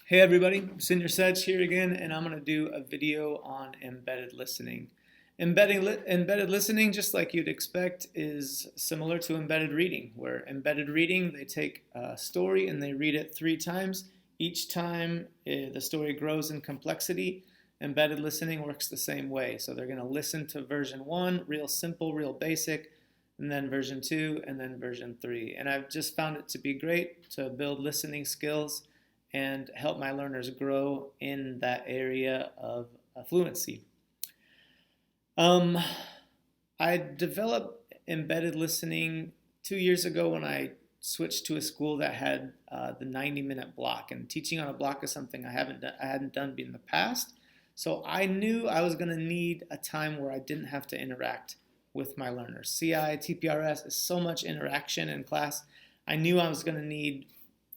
Hey everybody, Senior Sedge here again, and I'm going to do a video on embedded listening. Embedded listening, just like you'd expect, is similar to embedded reading, where embedded reading, they take a story and they read it 3 times. Each time the story grows in complexity. Embedded listening works the same way. So they're going to listen to version 1, real simple, real basic, and then version 2, and then version 3. And I've just found it to be great to build listening skills and help my learners grow in that area of fluency. I developed embedded listening 2 years ago when I switched to a school that had the 90-minute block, and teaching on a block is something I hadn't done in the past. So I knew I was going to need a time where I didn't have to interact with my learners. CI, TPRS is so much interaction in class. I knew I was going to need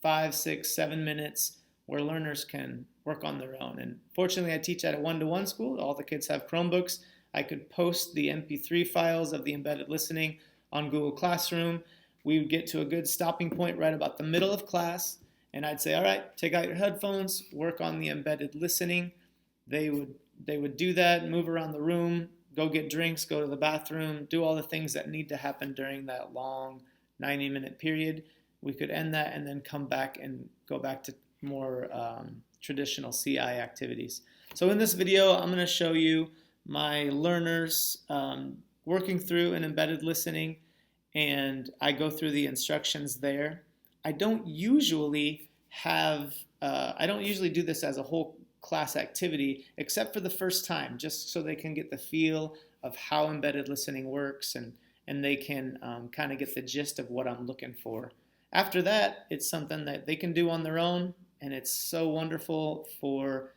5, 6, 7 minutes where learners can work on their own. And fortunately, I teach at a one-to-one school. All the kids have Chromebooks. I could post the MP3 files of the embedded listening on Google Classroom. We would get to a good stopping point right about the middle of class, and I'd say, all right, take out your headphones, work on the embedded listening. They would do that, move around the room, go get drinks, go to the bathroom, do all the things that need to happen during that long 90-minute period. We could end that and then come back and go back to more traditional CI activities. So in this video, I'm going to show you my learners working through an embedded listening, and I go through the instructions there. I don't usually do this as a whole class activity, except for the first time, just so they can get the feel of how embedded listening works, and they can kind of get the gist of what I'm looking for. After that, it's something that they can do on their own, and it's so wonderful for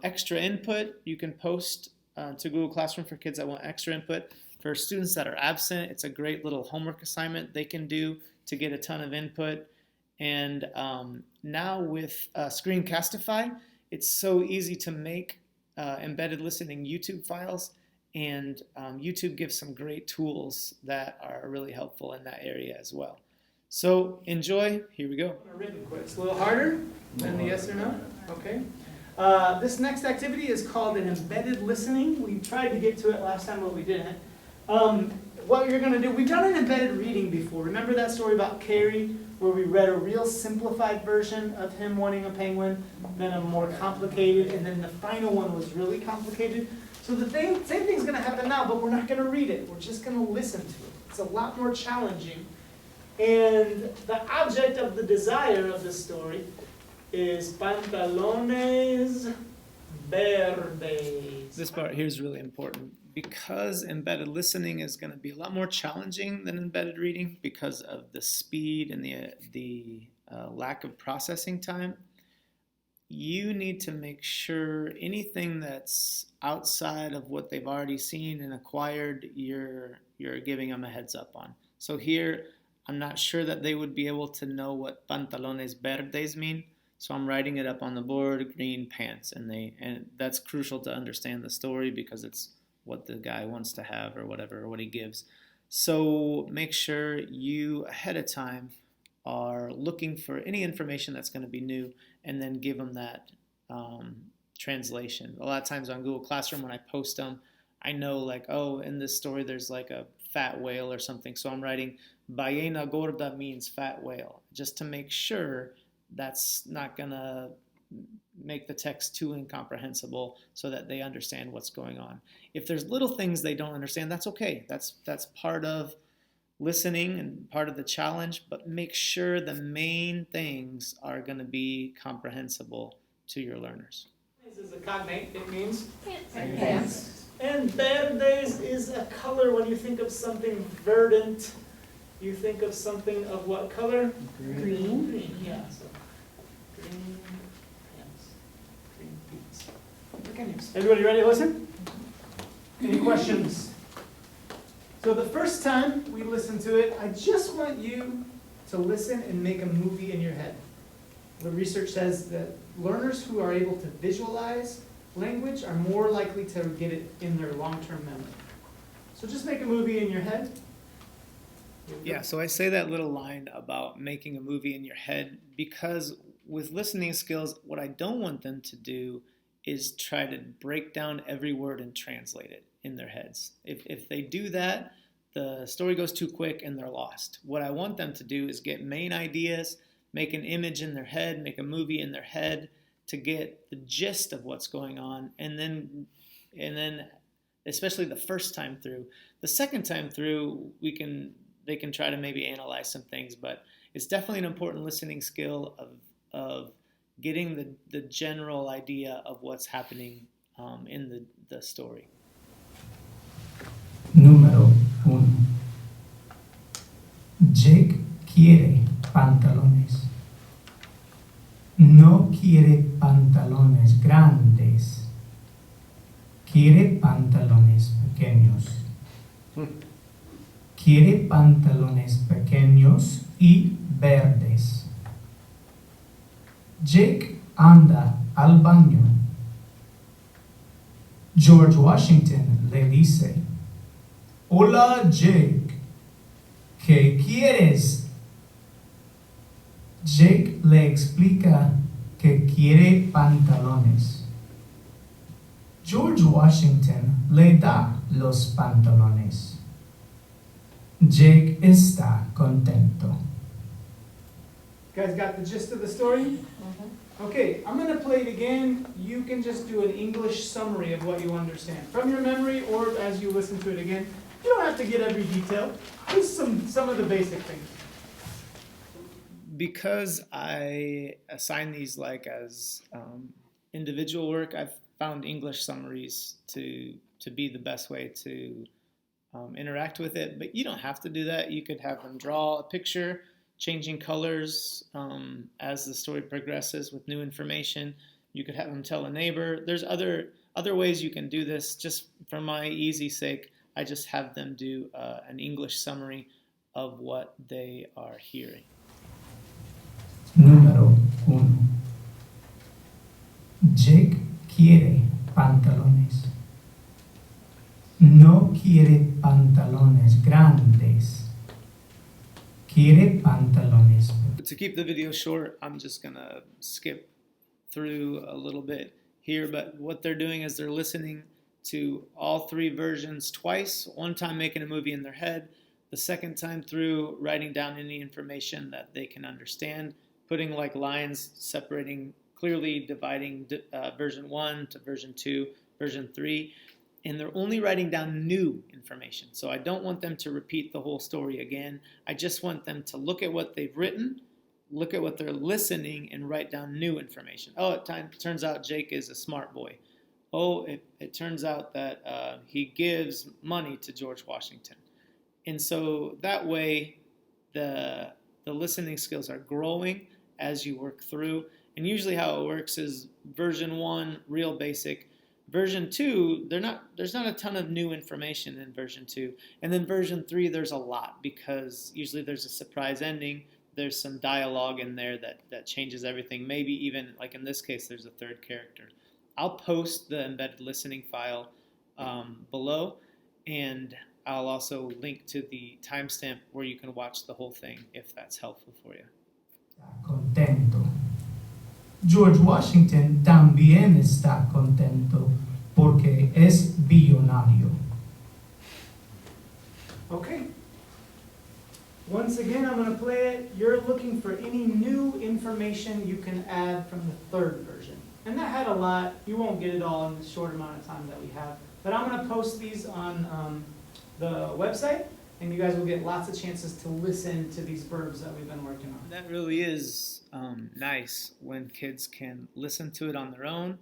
extra input. You can post to Google Classroom for kids that want extra input. For students that are absent, it's a great little homework assignment they can do to get a ton of input. And now with Screencastify, it's so easy to make embedded listening YouTube files, and YouTube gives some great tools that are really helpful in that area as well. So enjoy. Here we go. Written quiz. A little harder than the yes or no. Okay. This next activity is called an embedded listening. We tried to get to it last time, but we didn't. What you're going to do, we've done an embedded reading before. Remember that story about Carrie, where we read a real simplified version of him wanting a penguin, then a more complicated, and then the final one was really complicated. So the same thing's going to happen now, but we're not going to read it. We're just going to listen to it. It's a lot more challenging. And the object of the desire of this story is pantalones verdes. This part here is really important because embedded listening is going to be a lot more challenging than embedded reading because of the speed and the lack of processing time. You need to make sure anything that's outside of what they've already seen and acquired, you're giving them a heads up on. So here, I'm not sure that they would be able to know what pantalones verdes mean, so I'm writing it up on the board, green pants, and that's crucial to understand the story because it's what the guy wants to have or whatever, or what he gives. So make sure you ahead of time are looking for any information that's going to be new, and then give them that translation. A lot of times on Google Classroom when I post them, I know like, oh, in this story there's like a fat whale or something, so I'm writing ballena gorda means fat whale, just to make sure that's not going to make the text too incomprehensible so that they understand what's going on. If there's little things they don't understand, that's okay. That's part of listening and part of the challenge, but make sure the main things are going to be comprehensible to your learners. This is a cognate. It means pants. And verdes is a color. When you think of something verdant, you think of something of what color? Green. Green, yeah. So green pants. Green pants. Everybody ready to listen? Any questions? So the first time we listen to it, I just want you to listen and make a movie in your head. The research says that learners who are able to visualize language are more likely to get it in their long-term memory. So just make a movie in your head. Yeah, so I say that little line about making a movie in your head because with listening skills, what I don't want them to do is try to break down every word and translate it in their heads. If they do that, the story goes too quick and they're lost. What I want them to do is get main ideas, make an image in their head, make a movie in their head to get the gist of what's going on, and then especially the first time through. The second time through, they can try to maybe analyze some things, but it's definitely an important listening skill of getting the general idea of what's happening in the story. Número 1. Jake quiere pantalones. No quiere pantalones grandes. Quiere pantalones pequeños. Quiere pantalones pequeños y verdes. Jake anda al baño. George Washington le dice: Hola, Jake. ¿Qué quieres? Jake le explica que quiere pantalones. George Washington le da los pantalones. Jake está contento. You guys got the gist of the story? Mm-hmm. Okay, I'm going to play it again. You can just do an English summary of what you understand from your memory or as you listen to it again. You don't have to get every detail. Just some of the basic things. Because I assign these like as individual work, I've found English summaries to be the best way to interact with it. But you don't have to do that. You could have them draw a picture, changing colors as the story progresses with new information. You could have them tell a neighbor. There's other ways you can do this. Just for my easy sake, I just have them do an English summary of what they are hearing. Número 1. Jake quiere pantalones. No quiere pantalones grandes. Quiere pantalones. To keep the video short, I'm just going to skip through a little bit here. But what they're doing is they're listening to all three versions twice. One time making a movie in their head. The second time through writing down any information that they can understand. Putting like lines separating, clearly dividing version 1 to version 2, version 3. And they're only writing down new information. So I don't want them to repeat the whole story again. I just want them to look at what they've written, look at what they're listening, and write down new information. Oh, it turns out Jake is a smart boy. Oh, it turns out that he gives money to George Washington. And so that way, the listening skills are growing as you work through. And usually how it works is version 1, real basic. Version 2, there's not a ton of new information in version 2. And then version 3, there's a lot because usually there's a surprise ending. There's some dialogue in there that changes everything. Maybe even, like in this case, there's a third character. I'll post the embedded listening file below, and I'll also link to the timestamp where you can watch the whole thing if that's helpful for you. Contento. George Washington también está contento porque es billonario. Okay. Once again, I'm going to play it. You're looking for any new information you can add from the third version. And that had a lot. You won't get it all in the short amount of time that we have. But I'm going to post these on the website, and you guys will get lots of chances to listen to these verbs that we've been working on. That really is nice when kids can listen to it on their own.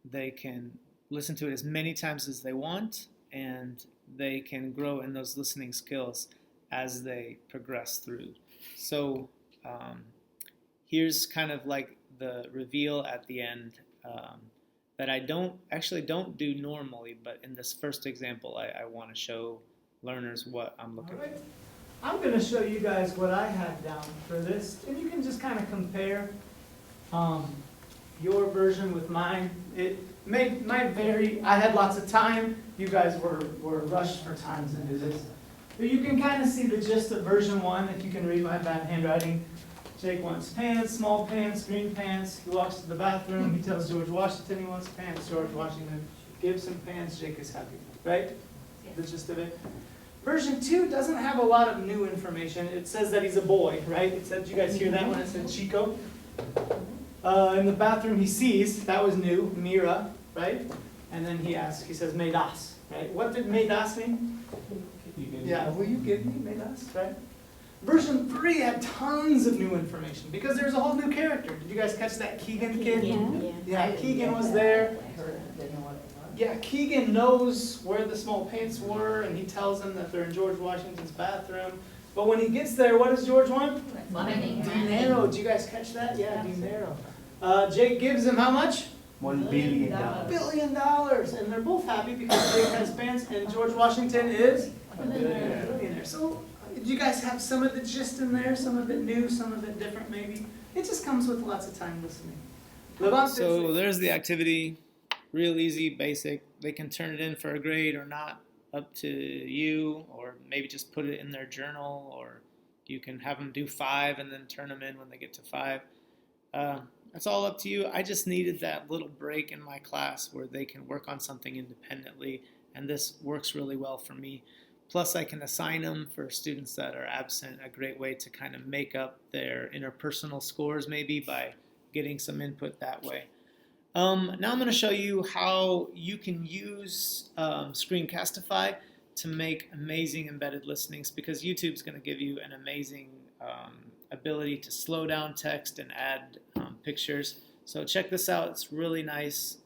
They can listen to it as many times as they want, and they can grow in those listening skills as they progress through. So here's kind of like the reveal at the end that I don't do normally, but in this first example, I want to show learners what I'm looking for. I'm going to show you guys what I have down for this, and you can just kind of compare your version with mine. It might vary. I had lots of time. You guys were rushed for time to do this. But you can kind of see the gist of version 1 if you can read my bad handwriting. Jake wants pants, small pants, green pants. He walks to the bathroom. He tells George Washington he wants pants. George Washington gives him pants. Jake is happy, right? The gist of it. Version 2 doesn't have a lot of new information. It says that he's a boy, right? It said, did you guys hear that when it said Chico? In the bathroom he sees, that was new, Mira, right? And then he asks, he says, "Me das," right? What did "me das" mean? Yeah, will you give me "me das," right? Version 3 had tons of new information because there's a whole new character. Did you guys catch that Keegan kid? Yeah, Keegan was there. Yeah, Keegan knows where the small pants were, and he tells them that they're in George Washington's bathroom. But when he gets there, what does George want? Dinero. Did you guys catch that? Yeah, dinero. Jake gives him how much? $1 billion. $1 billion. And they're both happy because Jake has pants and George Washington is a billionaire. So, did you guys have some of the gist in there? Some of it new, some of it different maybe? It just comes with lots of time listening. So there's the activity. Real easy, basic. They can turn it in for a grade or not, up to you, or maybe just put it in their journal, or you can have them do 5 and then turn them in when they get to 5. That's all up to you. I just needed that little break in my class where they can work on something independently, and this works really well for me. Plus, I can assign them for students that are absent, a great way to kind of make up their interpersonal scores maybe by getting some input that way. Now I'm going to show you how you can use Screencastify to make amazing embedded listenings, because YouTube's going to give you an amazing ability to slow down text and add pictures. So check this out. It's really nice.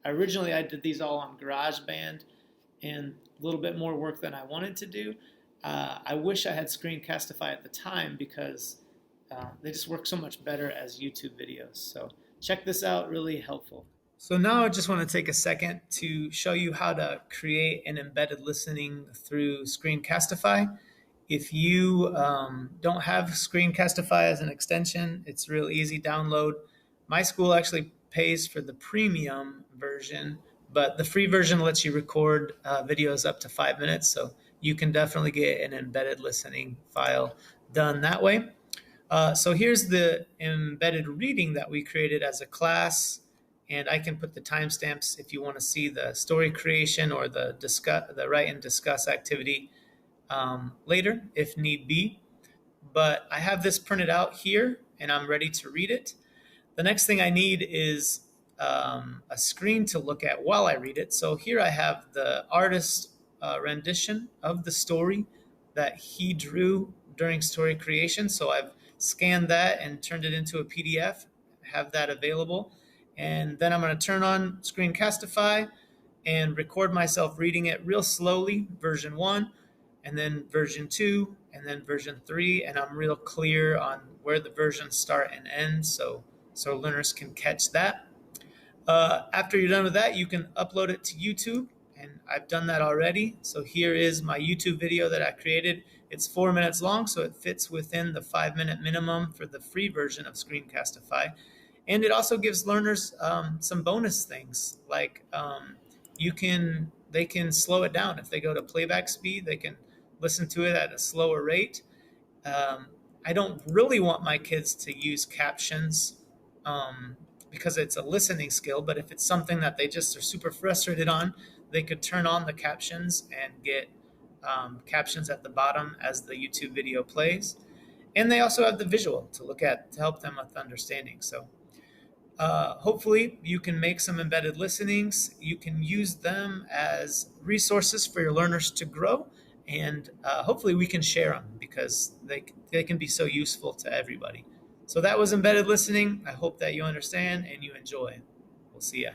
Originally I did these all on GarageBand, and a little bit more work than I wanted to do. I wish I had Screencastify at the time because they just work so much better as YouTube videos. So check this out, really helpful. So now I just want to take a second to show you how to create an embedded listening through Screencastify. If you don't have Screencastify as an extension, it's real easy. Download. My school actually pays for the premium version, but the free version lets you record videos up to 5 minutes, so you can definitely get an embedded listening file done that way. So here's the embedded reading that we created as a class, and I can put the timestamps if you want to see the story creation or the write and discuss activity later if need be. But I have this printed out here and I'm ready to read it. The next thing I need is a screen to look at while I read it. So here I have the artist's rendition of the story that he drew during story creation. So I've scanned that and turned it into a PDF, have that available. And then I'm going to turn on Screencastify and record myself reading it real slowly, version 1, and then version 2, and then version 3. And I'm real clear on where the versions start and end so learners can catch that. After you're done with that, you can upload it to YouTube, and I've done that already. So here is my YouTube video that I created. It's 4 minutes long, so it fits within the 5-minute minimum for the free version of Screencastify. And it also gives learners some bonus things, like they can slow it down. If they go to playback speed, they can listen to it at a slower rate. I don't really want my kids to use captions because it's a listening skill, but if it's something that they just are super frustrated on, they could turn on the captions and get captions at the bottom as the YouTube video plays. And they also have the visual to look at to help them with understanding. So hopefully you can make some embedded listenings. You can use them as resources for your learners to grow, and hopefully we can share them because they can be so useful to everybody. So that was embedded listening. I hope that you understand and you enjoy. We'll see ya.